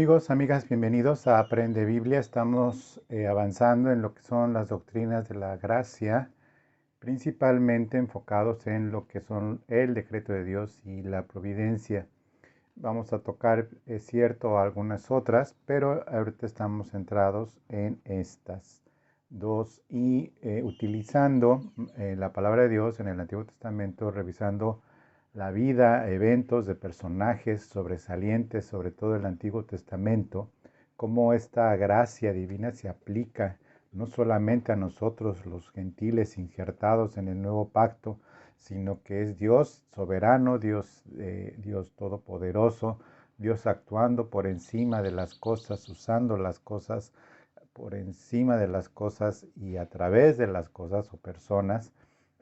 Amigos, amigas, bienvenidos a Aprende Biblia. Estamos avanzando en lo que son las doctrinas de la gracia, principalmente enfocados en lo que son el decreto de Dios y la providencia. Vamos a tocar, es cierto, algunas otras, pero ahorita estamos centrados en estas dos y utilizando la palabra de Dios en el Antiguo Testamento, revisando la vida, eventos de personajes sobresalientes, sobre todo el Antiguo Testamento, cómo esta gracia divina se aplica no solamente a nosotros los gentiles injertados en el nuevo pacto, sino que es Dios soberano, Dios todopoderoso, Dios actuando por encima de las cosas, usando las cosas por encima de las cosas y a través de las cosas o personas.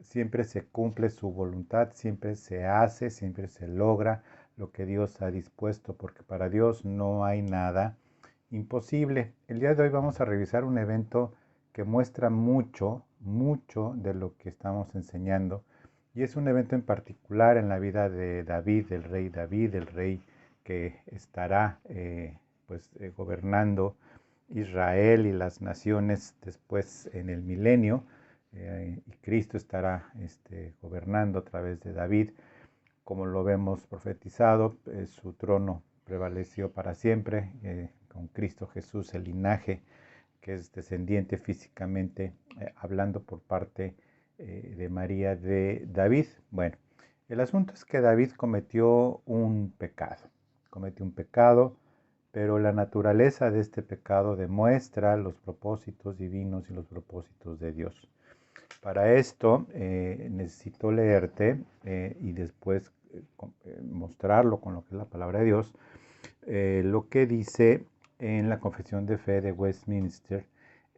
Siempre se cumple su voluntad, siempre se hace, siempre se logra lo que Dios ha dispuesto, porque para Dios no hay nada imposible. El día de hoy vamos a revisar un evento que muestra mucho de lo que estamos enseñando. Y es un evento en particular en la vida de David, el rey que estará gobernando Israel y las naciones después en el milenio. Y Cristo estará gobernando a través de David, como lo vemos profetizado. Su trono prevaleció para siempre, con Cristo Jesús, el linaje que es descendiente físicamente hablando por parte de María de David. Bueno, el asunto es que David cometió un pecado, pero la naturaleza de este pecado demuestra los propósitos divinos y los propósitos de Dios. Para esto necesito leerte y después mostrarlo con lo que es la palabra de Dios, lo que dice en la Confesión de Fe de Westminster,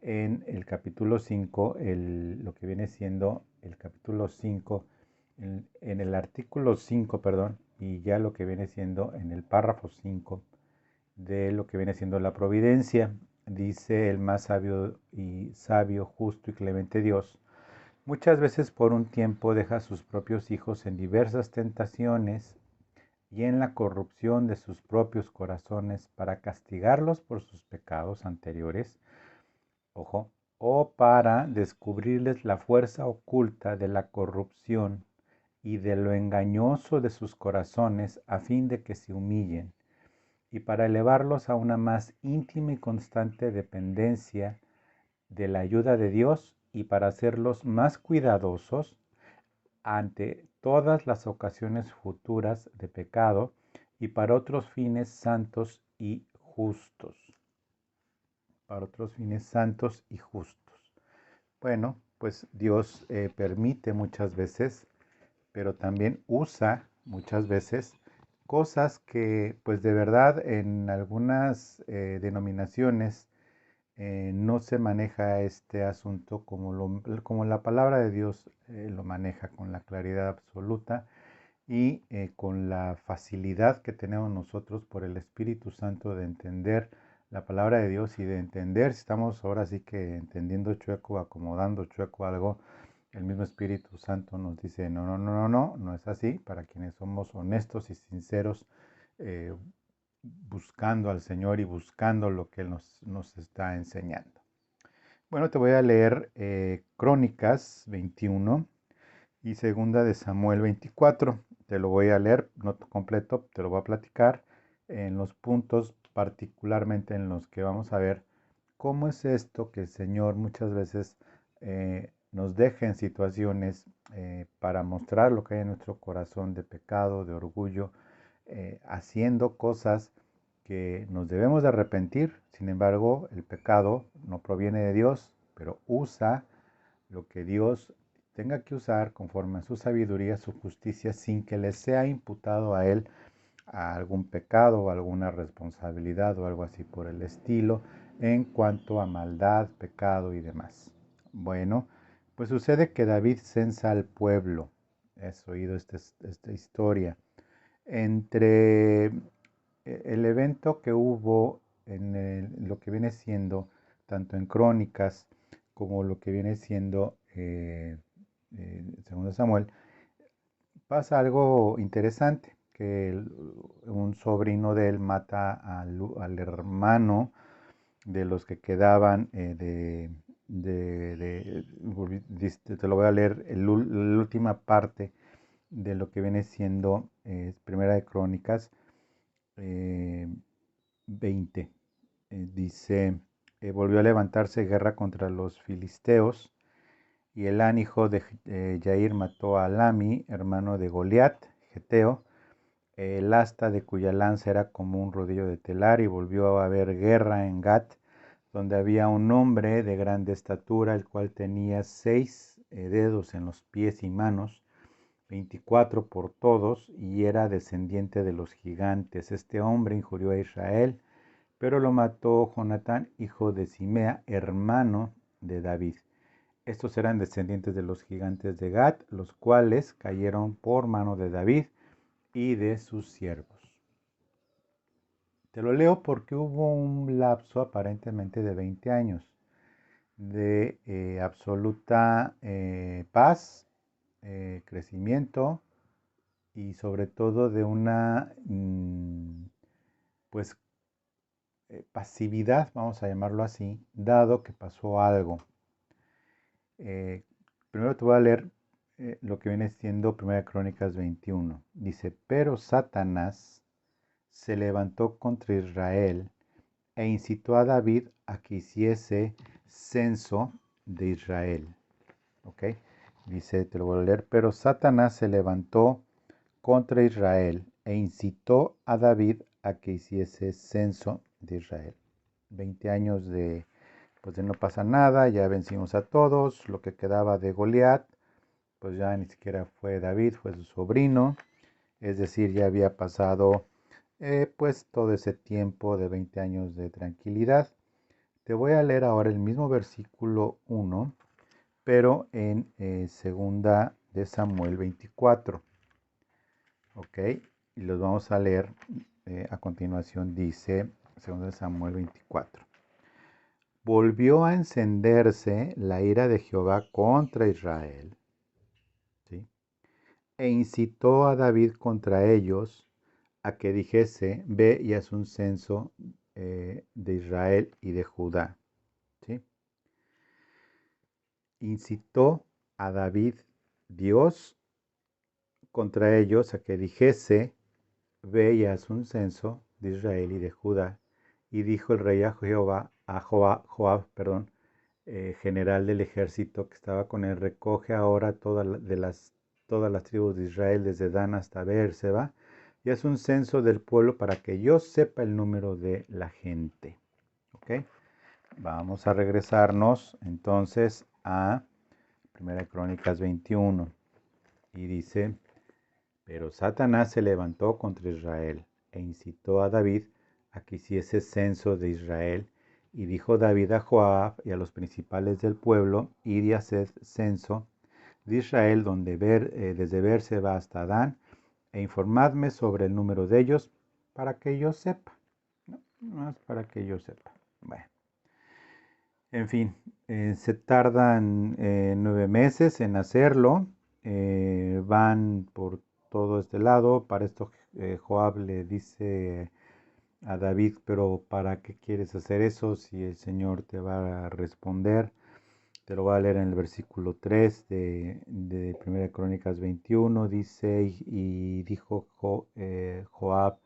en el capítulo 5, lo que viene siendo el capítulo 5, en el artículo 5, perdón, y ya lo que viene siendo en el párrafo 5 de lo que viene siendo la providencia. Dice el más sabio, justo y clemente Dios: muchas veces por un tiempo deja a sus propios hijos en diversas tentaciones y en la corrupción de sus propios corazones para castigarlos por sus pecados anteriores, ojo, o para descubrirles la fuerza oculta de la corrupción y de lo engañoso de sus corazones a fin de que se humillen, y para elevarlos a una más íntima y constante dependencia de la ayuda de Dios y para hacerlos más cuidadosos ante todas las ocasiones futuras de pecado y para otros fines santos y justos. Para otros fines santos y justos. Bueno, pues Dios permite muchas veces, pero también usa muchas veces cosas que pues de verdad en algunas denominaciones no se maneja este asunto como la palabra de Dios lo maneja, con la claridad absoluta y con la facilidad que tenemos nosotros por el Espíritu Santo de entender la palabra de Dios y de entender, si estamos ahora sí que entendiendo chueco, acomodando chueco algo, el mismo Espíritu Santo nos dice: no es así. Para quienes somos honestos y sinceros, eh, buscando al Señor y buscando lo que Él nos está enseñando. Bueno, te voy a leer Crónicas 21 y Segunda de Samuel 24. Te lo voy a leer, no completo, te lo voy a platicar en los puntos particularmente en los que vamos a ver cómo es esto que el Señor muchas veces nos deja en situaciones para mostrar lo que hay en nuestro corazón de pecado, de orgullo, haciendo cosas que nos debemos de arrepentir. Sin embargo, el pecado no proviene de Dios, pero usa lo que Dios tenga que usar conforme a su sabiduría, su justicia, sin que le sea imputado a él a algún pecado o alguna responsabilidad o algo así por el estilo en cuanto a maldad, pecado y demás. Bueno, pues sucede que David censa al pueblo. Has oído esta historia. Entre el evento que hubo en lo que viene siendo tanto en Crónicas como lo que viene siendo segundo Samuel, pasa algo interesante, que un sobrino de él mata al hermano de los que quedaban te lo voy a leer, la última parte de lo que viene siendo Primera de Crónicas 20. Dice, volvió a levantarse guerra contra los filisteos, y Elán, hijo de Jair, mató a Lami, hermano de Goliat, geteo, el asta de cuya lanza era como un rodillo de telar, y volvió a haber guerra en Gat, donde había un hombre de grande estatura, el cual tenía 6 dedos en los pies y manos, 24 por todos, y era descendiente de los gigantes. Este hombre injurió a Israel, pero lo mató Jonatán, hijo de Simea, hermano de David. Estos eran descendientes de los gigantes de Gat, los cuales cayeron por mano de David y de sus siervos. Te lo leo porque hubo un lapso aparentemente de 20 años de absoluta paz, crecimiento y sobre todo de una pues pasividad, vamos a llamarlo así, dado que pasó algo. Primero te voy a leer lo que viene siendo 1 Crónicas 21. Dice, pero Satanás se levantó contra Israel e incitó a David a que hiciese censo de Israel. ¿Ok? Dice, te lo voy a leer, pero Satanás se levantó contra Israel e incitó a David a que hiciese censo de Israel. 20 años pues de no pasa nada, ya vencimos a todos, lo que quedaba de Goliat, pues ya ni siquiera fue David, fue su sobrino, es decir, ya había pasado pues todo ese tiempo de 20 años de tranquilidad. Te voy a leer ahora el mismo versículo 1, pero en segunda de Samuel 24. Ok, y los vamos a leer a continuación. Dice segunda de Samuel 24. Volvió a encenderse la ira de Jehová contra Israel, ¿sí? E incitó a David contra ellos a que dijese, ve y haz un censo de Israel y de Judá, ¿sí? Incitó a David Dios contra ellos a que dijese, ve y haz un censo de Israel y de Judá. Y dijo el rey a Joab, general del ejército que estaba con él, recoge ahora todas las tribus de Israel, desde Dan hasta Beerseba, y haz un censo del pueblo para que yo sepa el número de la gente. ¿Ok? Vamos a regresarnos entonces a 1 Crónicas 21. Y dice, pero Satanás se levantó contra Israel e incitó a David a que hiciese censo de Israel. Y dijo David a Joab y a los principales del pueblo, id y haced censo de Israel desde Beerseba hasta Dan, e informadme sobre el número de ellos, para que yo sepa. No, más para que yo sepa. Bueno, en fin, se tardan 9 meses en hacerlo. Van por todo este lado. Para esto Joab le dice a David, pero ¿para qué quieres hacer eso si el Señor te va a responder? Te lo voy a leer en el versículo 3 de 1 Crónicas 21. Dice, y dijo Joab,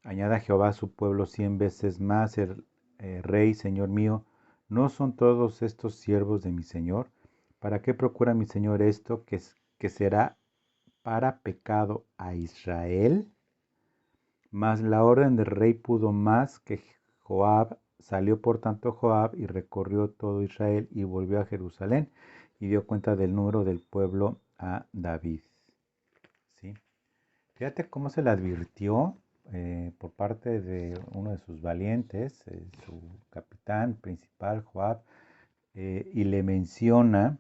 añada Jehová a su pueblo 100 veces más, rey, Señor mío, ¿no son todos estos siervos de mi Señor? ¿Para qué procura mi Señor esto que será para pecado a Israel? Mas la orden del rey pudo más que Joab. Salió por tanto Joab y recorrió todo Israel y volvió a Jerusalén y dio cuenta del número del pueblo a David. ¿Sí? Fíjate cómo se le advirtió por parte de uno de sus valientes, su capitán principal, Joab, y le menciona,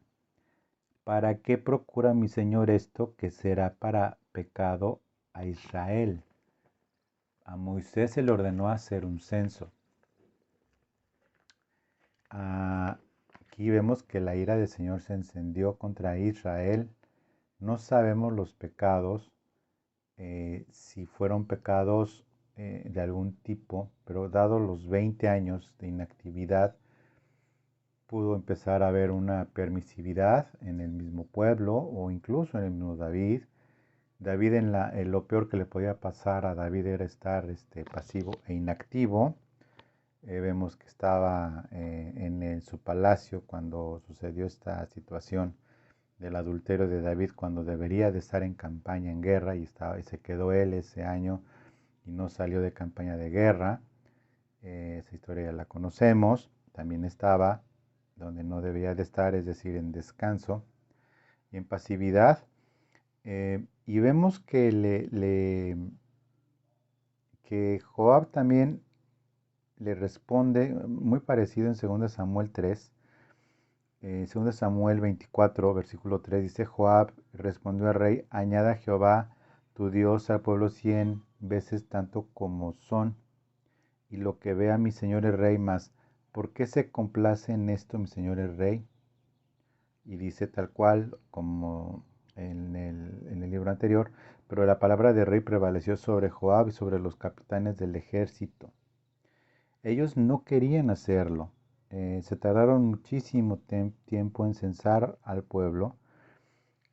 ¿para qué procura mi Señor esto que será para pecado a Israel? A Moisés se le ordenó hacer un censo. Aquí vemos que la ira del Señor se encendió contra Israel. No sabemos los pecados si fueron pecados de algún tipo, pero dado los 20 años de inactividad, pudo empezar a haber una permisividad en el mismo pueblo o incluso en el mismo David. David en lo peor que le podía pasar a David era estar pasivo e inactivo. Vemos que estaba en su palacio cuando sucedió esta situación del adulterio de David, cuando debería de estar en campaña, en guerra, y se quedó él ese año y no salió de campaña de guerra. Esa historia ya la conocemos. También estaba donde no debía de estar, es decir, en descanso y en pasividad. Y vemos que Joab también le responde muy parecido en 2 Samuel 3. 2 Samuel 24, versículo 3 dice: Joab respondió al rey: añada Jehová tu Dios al pueblo 100 veces tanto como son, y lo que vea mi señor el rey más. ¿Por qué se complace en esto mi señor el rey? Y dice tal cual como en el libro anterior: pero la palabra del rey prevaleció sobre Joab y sobre los capitanes del ejército. Ellos no querían hacerlo. Se tardaron muchísimo tiempo en censar al pueblo.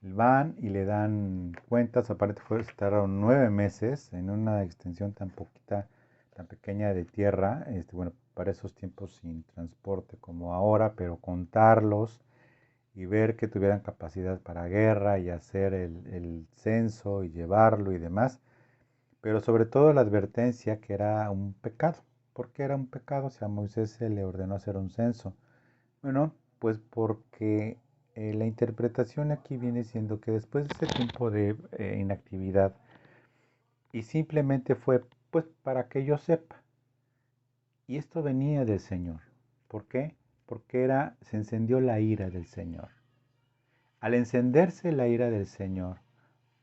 Van y le dan cuentas, aparte se tardaron 9 meses en una extensión tan poquita, tan pequeña de tierra, bueno, para esos tiempos sin transporte como ahora, pero contarlos y ver que tuvieran capacidad para guerra y hacer el censo y llevarlo y demás, pero sobre todo la advertencia que era un pecado. ¿Por qué era un pecado si a Moisés se le ordenó hacer un censo? Bueno, pues porque la interpretación aquí viene siendo que después de ese tiempo de inactividad, y simplemente fue pues para que yo sepa, y esto venía del Señor. ¿Por qué? Porque se encendió la ira del Señor. Al encenderse la ira del Señor,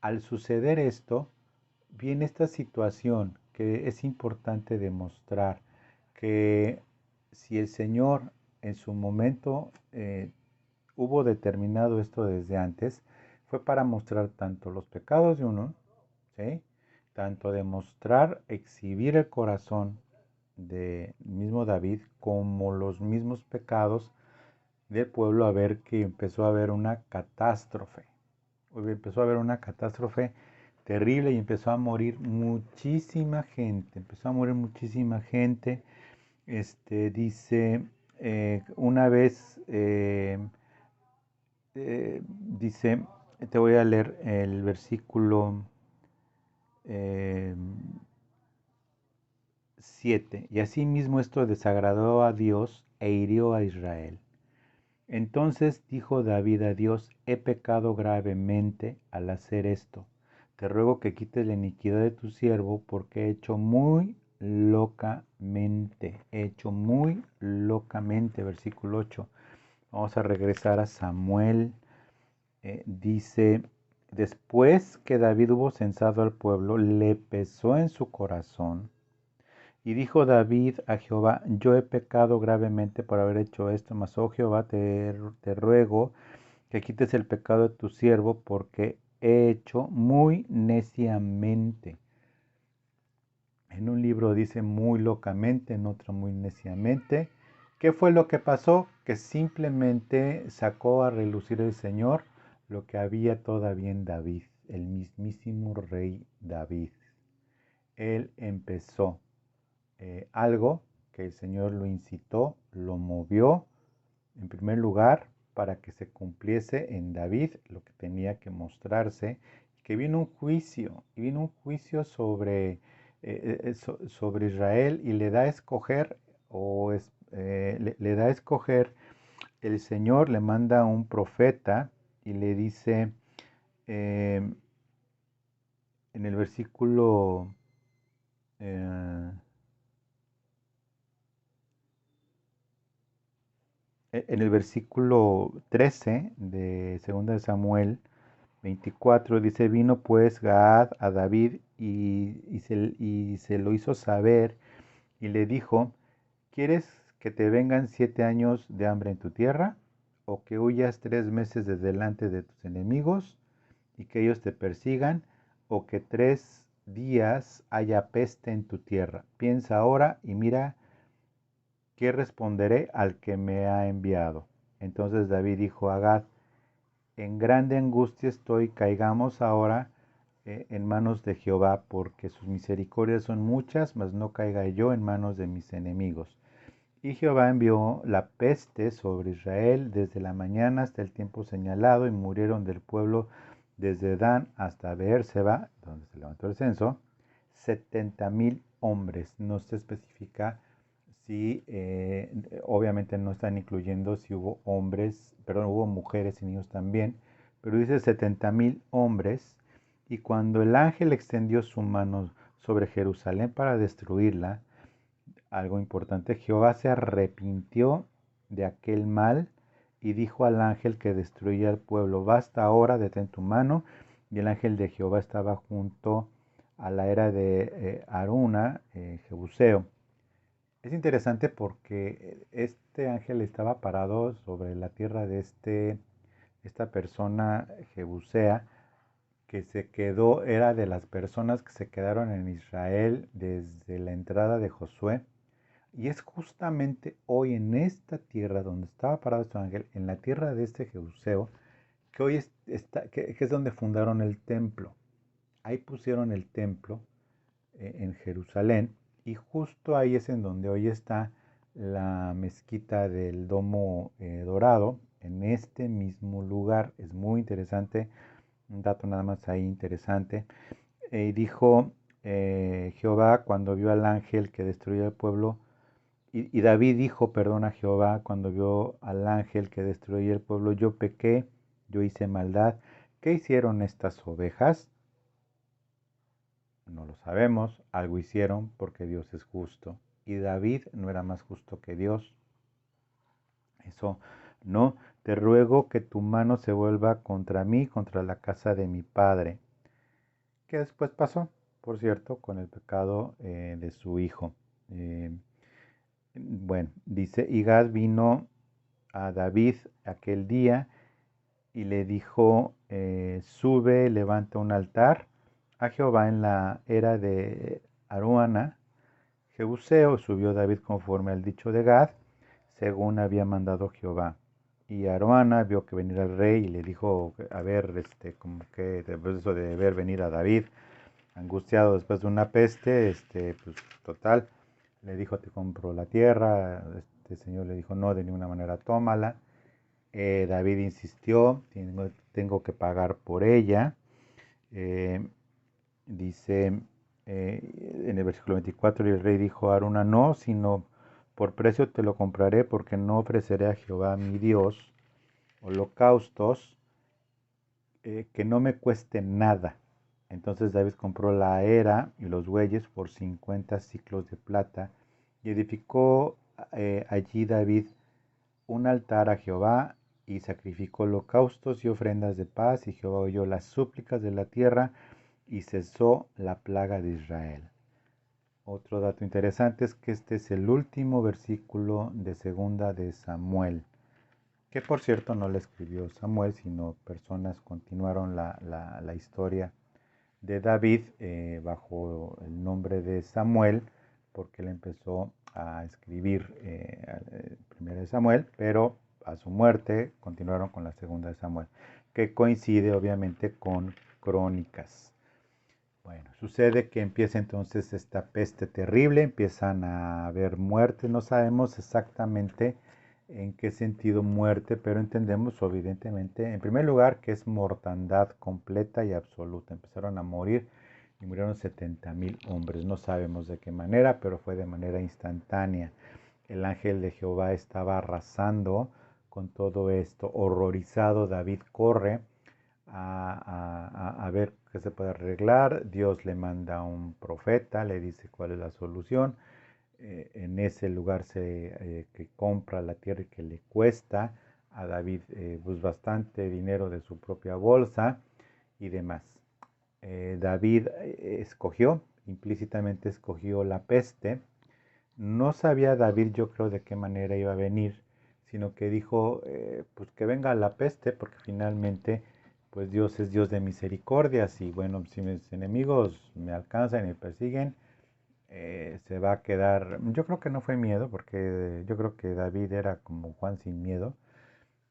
al suceder esto, viene esta situación que es importante demostrar que si el Señor en su momento hubo determinado esto desde antes, fue para mostrar tanto los pecados de uno, ¿sí? Tanto demostrar, exhibir el corazón del mismo David, como los mismos pecados del pueblo, a ver que empezó a haber una catástrofe. Empezó a haber una catástrofe terrible y empezó a morir muchísima gente. Empezó a morir muchísima gente. Dice, una vez, dice, te voy a leer el versículo 7. Y asimismo esto desagradó a Dios e hirió a Israel. Entonces dijo David a Dios: he pecado gravemente al hacer esto. Te ruego que quites la iniquidad de tu siervo, porque he hecho muy locamente. He hecho muy locamente. Versículo 8. Vamos a regresar a Samuel. Dice: después que David hubo censado al pueblo, le pesó en su corazón. Y dijo David a Jehová: yo he pecado gravemente por haber hecho esto, mas, oh Jehová, te ruego que quites el pecado de tu siervo, porque he hecho muy neciamente. En un libro dice muy locamente, en otro muy neciamente. ¿Qué fue lo que pasó? Que simplemente sacó a relucir el Señor lo que había todavía en David, el mismísimo rey David. Él empezó algo que el Señor lo incitó, lo movió, en primer lugar, para que se cumpliese en David lo que tenía que mostrarse, que vino un juicio, y vino un juicio sobre Israel, y le da a escoger, le da a escoger, el Señor le manda un profeta y le dice, eh, en el versículo eh, en el versículo 13 de 2 de Samuel 24 dice: vino pues Gad a David y se lo hizo saber, y le dijo: ¿quieres que te vengan 7 años de hambre en tu tierra, o que huyas 3 meses de delante de tus enemigos y que ellos te persigan? o que 3 días haya peste en tu tierra. Piensa ahora y mira qué responderé al que me ha enviado. Entonces David dijo a Gad: en grande angustia estoy, caigamos ahora en manos de Jehová, porque sus misericordias son muchas, mas no caiga yo en manos de mis enemigos. Y Jehová envió la peste sobre Israel desde la mañana hasta el tiempo señalado, y murieron del pueblo desde Dan hasta Beerseba, donde se levantó el censo, 70,000 hombres. No se especifica si, obviamente no están incluyendo si hubo hombres, perdón, hubo mujeres y niños también, pero dice 70,000 hombres. Y cuando el ángel extendió su mano sobre Jerusalén para destruirla, algo importante, Jehová se arrepintió de aquel mal y dijo al ángel que destruía el pueblo: basta ahora, detén tu mano. Y el ángel de Jehová estaba junto a la era de Aruna, Jebuseo. Es interesante porque este ángel estaba parado sobre la tierra de esta persona jebusea, que se quedó, era de las personas que se quedaron en Israel desde la entrada de Josué. Y es justamente hoy en esta tierra donde estaba parado este ángel, en la tierra de este Jebuseo, que hoy que es donde fundaron el templo. Ahí pusieron el templo en Jerusalén, y justo ahí es en donde hoy está la mezquita del Domo Dorado, en este mismo lugar. Es muy interesante, un dato nada más ahí interesante. Dijo Jehová cuando vio al ángel que destruía el pueblo, y David dijo, perdón, a Jehová cuando vio al ángel que destruía el pueblo: yo pequé, yo hice maldad. ¿Qué hicieron estas ovejas? No lo sabemos, algo hicieron, porque Dios es justo. Y David no era más justo que Dios. Eso no. Te ruego que tu mano se vuelva contra mí, contra la casa de mi padre. ¿Qué después pasó? Por cierto, con el pecado de su hijo. Bueno, dice: y Gad vino a David aquel día y le dijo: sube, levanta un altar a Jehová en la era de Aruana, Jebuseo. Subió David conforme al dicho de Gad, según había mandado Jehová. Y Aruana vio que venía el rey y le dijo: a ver, como que después de eso de ver venir a David, angustiado después de una peste, pues total, le dijo: te compro la tierra. Este señor le dijo: no, de ninguna manera, tómala. David insistió: tengo que pagar por ella. Eh, Dice en el versículo 24: y el rey dijo a Araúna: no, sino por precio te lo compraré, porque no ofreceré a Jehová mi Dios holocaustos que no me cueste nada. Entonces David compró la era y los bueyes por 50 siclos de plata, y edificó allí David un altar a Jehová, y sacrificó holocaustos y ofrendas de paz, y Jehová oyó las súplicas de la tierra, y cesó la plaga de Israel. Otro dato interesante es que este es el último versículo de segunda de Samuel, que por cierto no la escribió Samuel, sino personas continuaron la historia de David bajo el nombre de Samuel, porque él empezó a escribir primera de Samuel, pero a su muerte continuaron con la segunda de Samuel, que coincide obviamente con Crónicas. Bueno, sucede que empieza entonces esta peste terrible, empiezan a haber muertes. No sabemos exactamente en qué sentido muerte, pero entendemos evidentemente, en primer lugar, que es mortandad completa y absoluta. Empezaron a morir y murieron 70,000 hombres. No sabemos de qué manera, pero fue de manera instantánea. El ángel de Jehová estaba arrasando con todo esto. Horrorizado, David corre a ver qué se puede arreglar. Dios le manda un profeta, le dice cuál es la solución. En ese lugar que compra la tierra y que le cuesta a David pues bastante dinero de su propia bolsa y demás. David escogió, implícitamente escogió la peste. No sabía David, yo creo, de qué manera iba a venir, sino que dijo, pues que venga la peste, porque finalmente pues Dios es Dios de misericordias y bueno, si mis enemigos me alcanzan y me persiguen, se va a quedar, yo creo que no fue miedo, porque yo creo que David era como Juan sin miedo.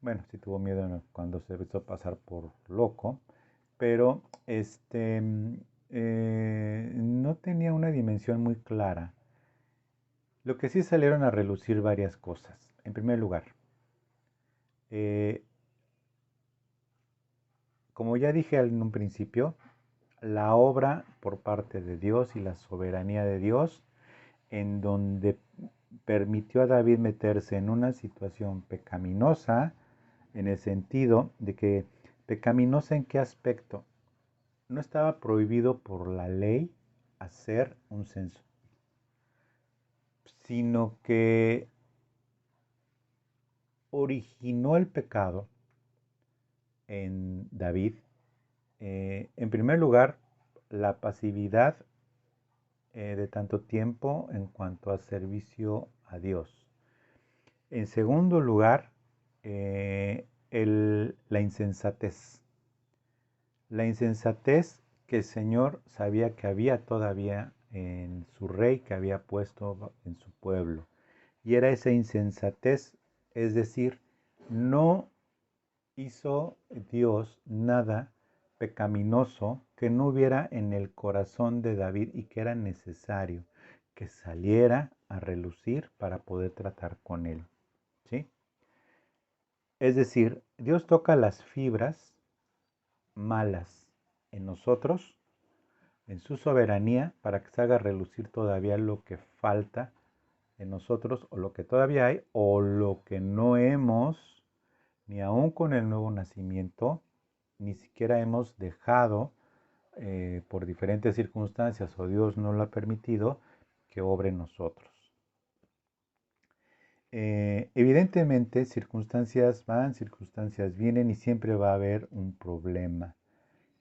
Bueno, sí tuvo miedo cuando se hizo pasar por loco, pero no tenía una dimensión muy clara. Lo que sí salieron a relucir varias cosas. En primer lugar, eh, como ya dije en un principio, la obra por parte de Dios y la soberanía de Dios, en donde permitió a David meterse en una situación pecaminosa, en el sentido de que pecaminosa en qué aspecto. No estaba prohibido por la ley hacer un censo, sino que originó el pecado en David. En primer lugar, la pasividad de tanto tiempo en cuanto a servicio a Dios. En segundo lugar, la insensatez. La insensatez que el Señor sabía que había todavía en su rey que había puesto en su pueblo. Y era esa insensatez, es decir, no hizo Dios nada pecaminoso que no hubiera en el corazón de David y que era necesario que saliera a relucir para poder tratar con él. ¿Sí? Es decir, Dios toca las fibras malas en nosotros, en su soberanía, para que se haga relucir todavía lo que falta en nosotros, o lo que todavía hay, o lo que no hemos, ni aún con el nuevo nacimiento, ni siquiera hemos dejado por diferentes circunstancias, o Dios no lo ha permitido, que obre en nosotros. Evidentemente, circunstancias van, circunstancias vienen y siempre va a haber un problema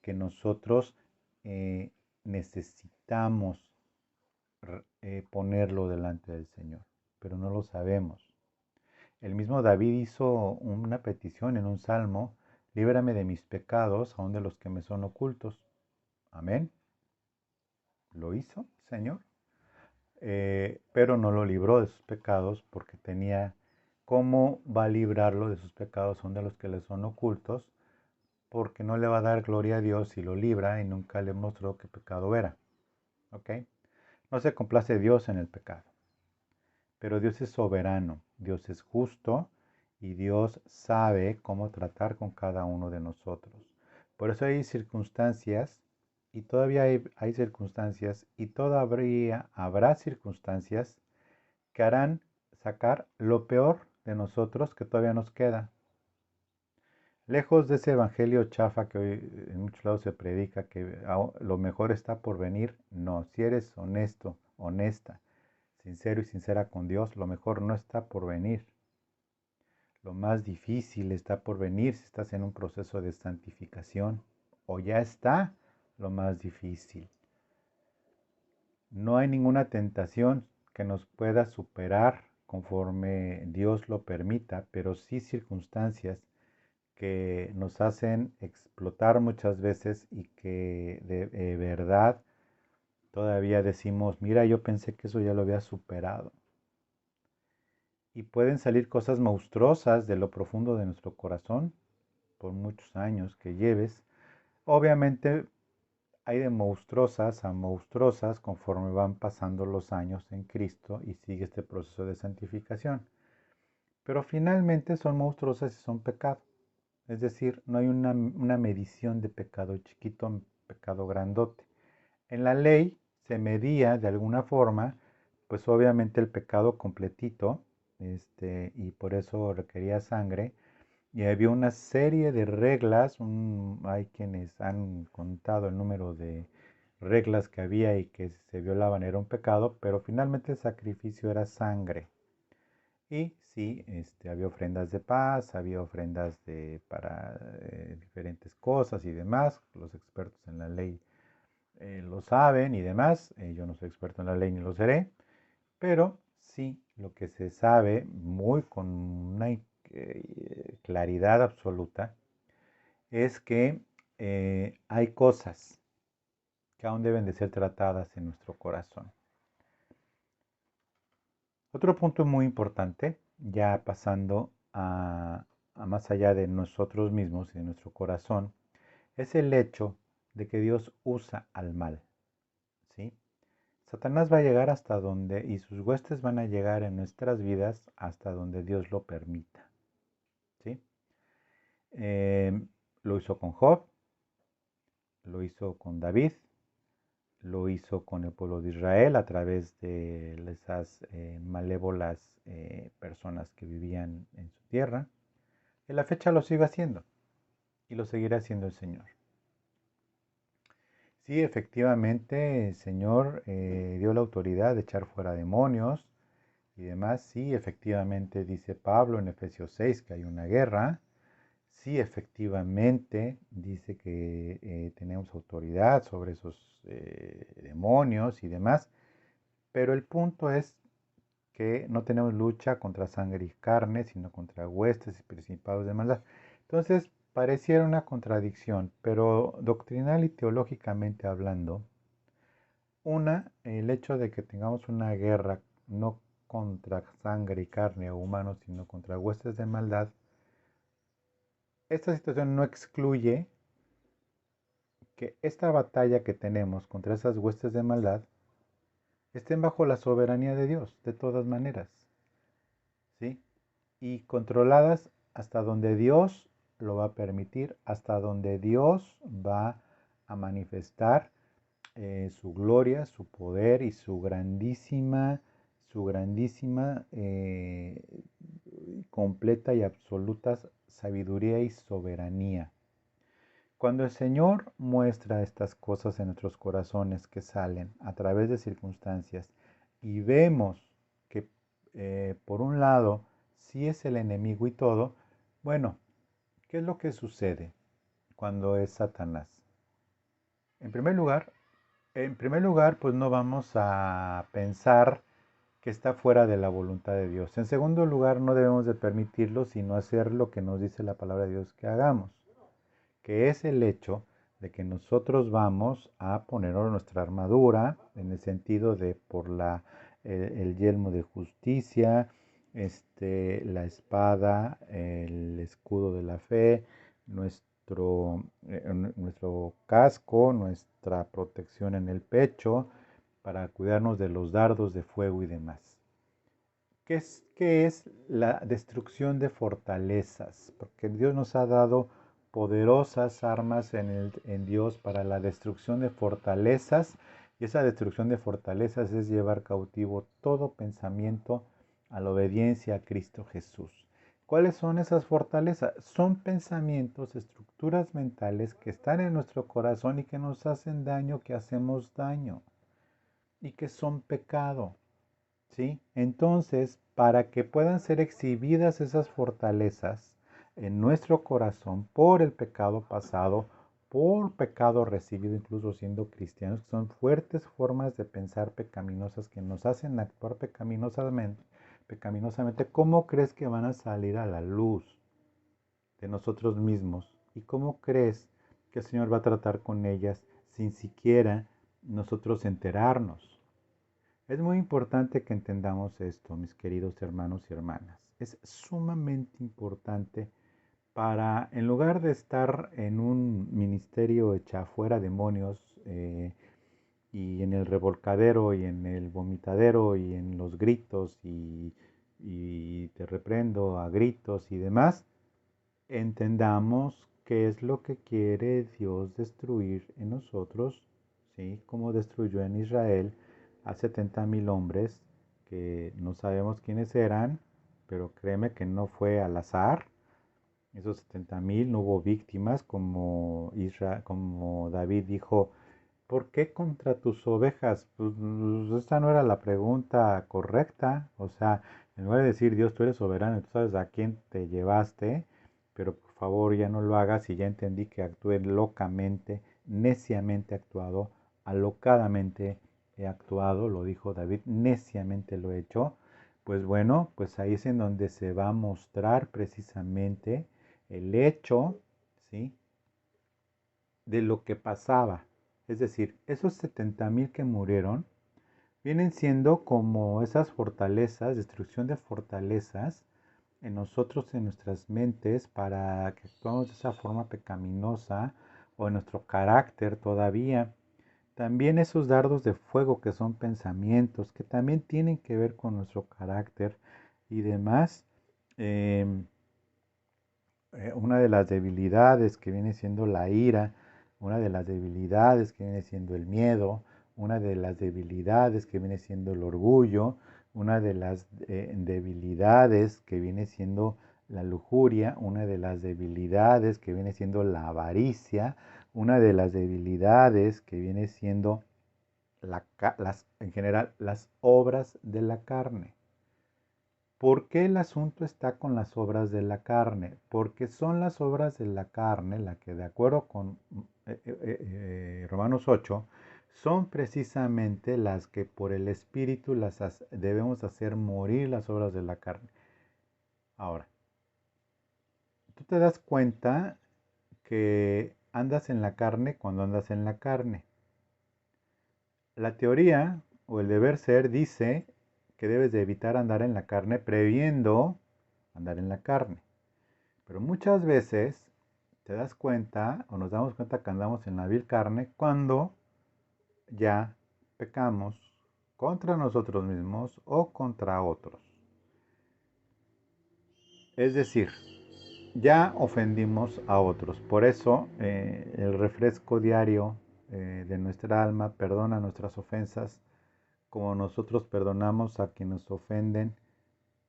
que nosotros necesitamos ponerlo delante del Señor, pero no lo sabemos. El mismo David hizo una petición en un salmo: líbrame de mis pecados, aun de los que me son ocultos. Amén. Lo hizo, Señor, pero no lo libró de sus pecados porque tenía cómo va a librarlo de sus pecados, son de los que le son ocultos, porque no le va a dar gloria a Dios si lo libra y nunca le mostró qué pecado era. ¿Ok? No se complace Dios en el pecado, pero Dios es soberano, Dios es justo y Dios sabe cómo tratar con cada uno de nosotros. Por eso hay circunstancias y todavía hay circunstancias y todavía habrá circunstancias que harán sacar lo peor de nosotros que todavía nos queda. Lejos de ese evangelio chafa que hoy en muchos lados se predica, que lo mejor está por venir, no, si eres honesto, honesta, sincero y sincera con Dios, lo mejor no está por venir. Lo más difícil está por venir si estás en un proceso de santificación, o ya está lo más difícil. No hay ninguna tentación que nos pueda superar conforme Dios lo permita, pero sí circunstancias que nos hacen explotar muchas veces y que de verdad todavía decimos: mira, yo pensé que eso ya lo había superado. Y pueden salir cosas monstruosas de lo profundo de nuestro corazón por muchos años que lleves. Obviamente hay de monstruosas a monstruosas conforme van pasando los años en Cristo y sigue este proceso de santificación. Pero finalmente son monstruosas y son pecado. Es decir, no hay una medición de pecado chiquito, pecado grandote. En la ley se medía de alguna forma, pues obviamente el pecado completito, y por eso requería sangre. Y había una serie de reglas, hay quienes han contado el número de reglas que había y que si se violaban era un pecado, pero finalmente el sacrificio era sangre. Y sí, había ofrendas de paz, había ofrendas para diferentes cosas y demás. Los expertos en la ley lo saben y demás. Yo no soy experto en la ley ni lo seré, pero sí lo que se sabe muy con una claridad absoluta es que hay cosas que aún deben de ser tratadas en nuestro corazón. Otro punto muy importante, ya pasando a más allá de nosotros mismos y de nuestro corazón, es el hecho de que Dios usa al mal, ¿sí? Satanás va a llegar hasta donde, y sus huestes van a llegar en nuestras vidas hasta donde Dios lo permita, ¿sí? Lo hizo con Job, lo hizo con David, lo hizo con el pueblo de Israel a través de esas malévolas personas que vivían en su tierra. En la fecha lo sigue haciendo y lo seguirá haciendo el Señor. Sí, efectivamente, el Señor dio la autoridad de echar fuera demonios y demás. Sí, efectivamente, dice Pablo en Efesios 6 que hay una guerra. Sí, efectivamente, dice que tenemos autoridad sobre esos demonios y demás. Pero el punto es que no tenemos lucha contra sangre y carne, sino contra huestes y principados de maldad. Entonces, pareciera una contradicción, pero doctrinal y teológicamente hablando, el hecho de que tengamos una guerra no contra sangre y carne o humanos, sino contra huestes de maldad, esta situación no excluye que esta batalla que tenemos contra esas huestes de maldad estén bajo la soberanía de Dios, de todas maneras, ¿sí? Y controladas hasta donde Dios lo va a permitir, hasta donde Dios va a manifestar su gloria, su poder y su grandísima, completa y absoluta sabiduría y soberanía. Cuando el Señor muestra estas cosas en nuestros corazones que salen a través de circunstancias y vemos que por un lado sí es el enemigo y todo, bueno, ¿qué es lo que sucede cuando es Satanás? En primer lugar, pues no vamos a pensar que está fuera de la voluntad de Dios. En segundo lugar, no debemos de permitirlo, sino hacer lo que nos dice la palabra de Dios que hagamos, que es el hecho de que nosotros vamos a ponernos nuestra armadura, en el sentido de el yelmo de justicia, la espada, el escudo de la fe, nuestro casco, nuestra protección en el pecho, para cuidarnos de los dardos de fuego y demás. ¿Qué es la destrucción de fortalezas? Porque Dios nos ha dado poderosas armas en Dios para la destrucción de fortalezas, y esa destrucción de fortalezas es llevar cautivo todo pensamiento a la obediencia a Cristo Jesús. ¿Cuáles son esas fortalezas? Son pensamientos, estructuras mentales que están en nuestro corazón y que nos hacen daño, que hacemos daño y que son pecado. ¿Sí? Entonces, para que puedan ser exhibidas esas fortalezas en nuestro corazón por el pecado pasado, por pecado recibido incluso siendo cristianos, que son fuertes formas de pensar pecaminosas que nos hacen actuar pecaminosamente, ¿cómo crees que van a salir a la luz de nosotros mismos? ¿Y cómo crees que el Señor va a tratar con ellas sin siquiera nosotros enterarnos? Es muy importante que entendamos esto, mis queridos hermanos y hermanas. Es sumamente importante para, en lugar de estar en un ministerio echa fuera demonios, y en el revolcadero y en el vomitadero y en los gritos y te reprendo a gritos y demás, entendamos qué es lo que quiere Dios destruir en nosotros, ¿sí? Como destruyó en Israel a 70,000 hombres que no sabemos quiénes eran, pero créeme que no fue al azar. Esos 70,000 no hubo víctimas, como David dijo: ¿por qué contra tus ovejas? Pues esta no era la pregunta correcta. O sea, en lugar de decir: Dios, tú eres soberano, tú sabes a quién te llevaste, pero por favor ya no lo hagas, y ya entendí que actué locamente, neciamente actuado, alocadamente he actuado, lo dijo David, neciamente lo he hecho. Pues bueno, pues ahí es en donde se va a mostrar precisamente el hecho, ¿sí? de lo que pasaba. Es decir, esos 70,000 que murieron vienen siendo como esas fortalezas, destrucción de fortalezas en nosotros, en nuestras mentes, para que actuemos de esa forma pecaminosa o en nuestro carácter todavía. También esos dardos de fuego que son pensamientos, que también tienen que ver con nuestro carácter y demás. Em, una de las debilidades que viene siendo la ira, una de las debilidades que viene siendo el miedo, una de las debilidades que viene siendo el orgullo, una de las debilidades que viene siendo la lujuria, una de las debilidades que viene siendo la avaricia, una de las debilidades que viene siendo en general las obras de la carne. ¿Por qué el asunto está con las obras de la carne? Porque son las obras de la carne, la que de acuerdo con Romanos 8, son precisamente las que por el Espíritu debemos hacer morir las obras de la carne. Ahora, tú te das cuenta que andas en la carne cuando andas en la carne. La teoría o el deber ser dice que debes de evitar andar en la carne previendo andar en la carne. Pero muchas veces te das cuenta o nos damos cuenta que andamos en la vil carne cuando ya pecamos contra nosotros mismos o contra otros. Es decir, ya ofendimos a otros. Por eso el refresco diario de nuestra alma perdona nuestras ofensas como nosotros perdonamos a quienes nos ofenden.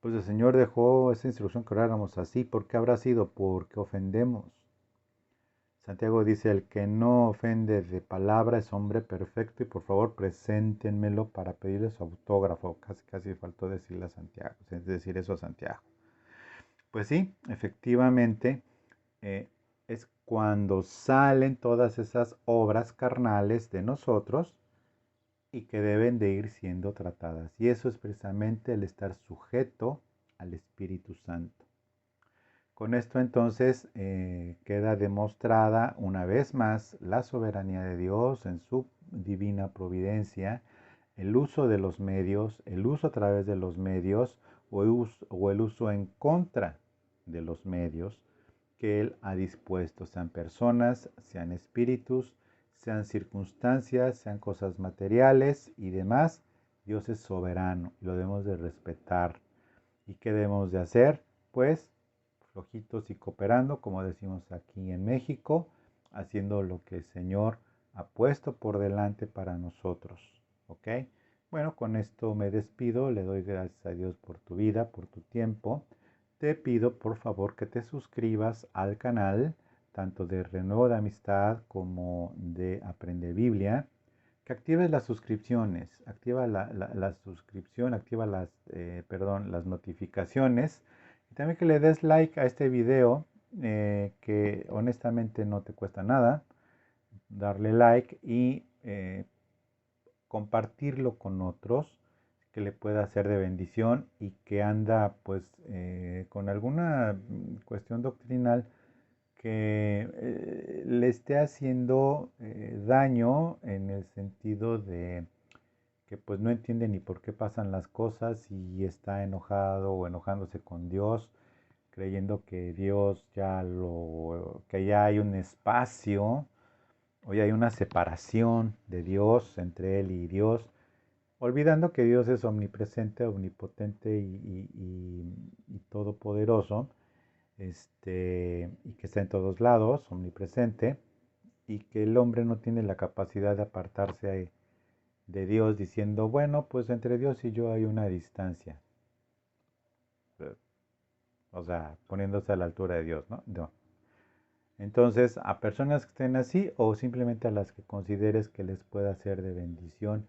Pues el Señor dejó esa instrucción que oráramos así. ¿Por qué habrá sido? Porque ofendemos. Santiago dice, el que no ofende de palabra es hombre perfecto y por favor preséntenmelo para pedirle su autógrafo. Casi faltó decirle a Santiago, es decir eso a Santiago. Pues sí, efectivamente es cuando salen todas esas obras carnales de nosotros y que deben de ir siendo tratadas. Y eso es precisamente el estar sujeto al Espíritu Santo. Con esto entonces queda demostrada una vez más la soberanía de Dios en su divina providencia, el uso de los medios, el uso a través de los medios o el uso en contra de los medios que Él ha dispuesto, sean personas, sean espíritus, sean circunstancias, sean cosas materiales y demás. Dios es soberano y lo debemos de respetar. ¿Y qué debemos de hacer? Pues flojitos y cooperando, como decimos aquí en México, haciendo lo que el Señor ha puesto por delante para nosotros. ¿Ok? Bueno, con esto me despido. Le doy gracias a Dios por tu vida, por tu tiempo. Te pido por favor que te suscribas al canal, tanto de Renuevo de Amistad como de Aprende Biblia, que actives las suscripciones, activa la suscripción, activa las notificaciones y también que le des like a este video que honestamente no te cuesta nada, darle like y compartirlo con otros que le pueda ser de bendición y que anda pues con alguna cuestión doctrinal que le esté haciendo daño en el sentido de que pues no entiende ni por qué pasan las cosas y está enojado o enojándose con Dios, creyendo que que ya hay un espacio o ya hay una separación de Dios entre él y Dios, olvidando que Dios es omnipresente, omnipotente y todopoderoso, y que está en todos lados, omnipresente, y que el hombre no tiene la capacidad de apartarse de Dios diciendo, bueno, pues entre Dios y yo hay una distancia. O sea, poniéndose a la altura de Dios, ¿no? No. Entonces, a personas que estén así o simplemente a las que consideres que les pueda ser de bendición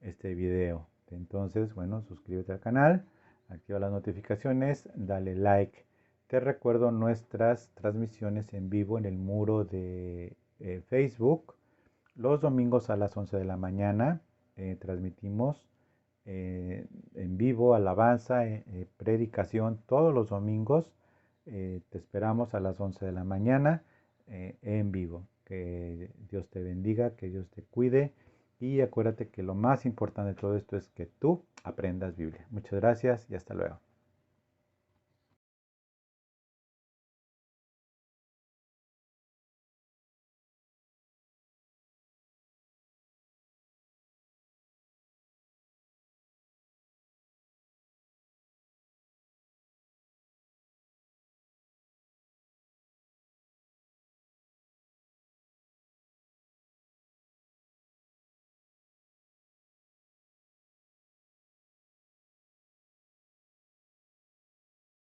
este video. Entonces, bueno, suscríbete al canal, activa las notificaciones, dale like. Te recuerdo nuestras transmisiones en vivo en el muro de Facebook. Los domingos a las 11 de la mañana transmitimos en vivo, alabanza, predicación todos los domingos. Te esperamos a las 11 de la mañana en vivo. ¿Ok? que Dios te bendiga, que Dios te cuide y acuérdate que lo más importante de todo esto es que tú aprendas Biblia. Muchas gracias y hasta luego.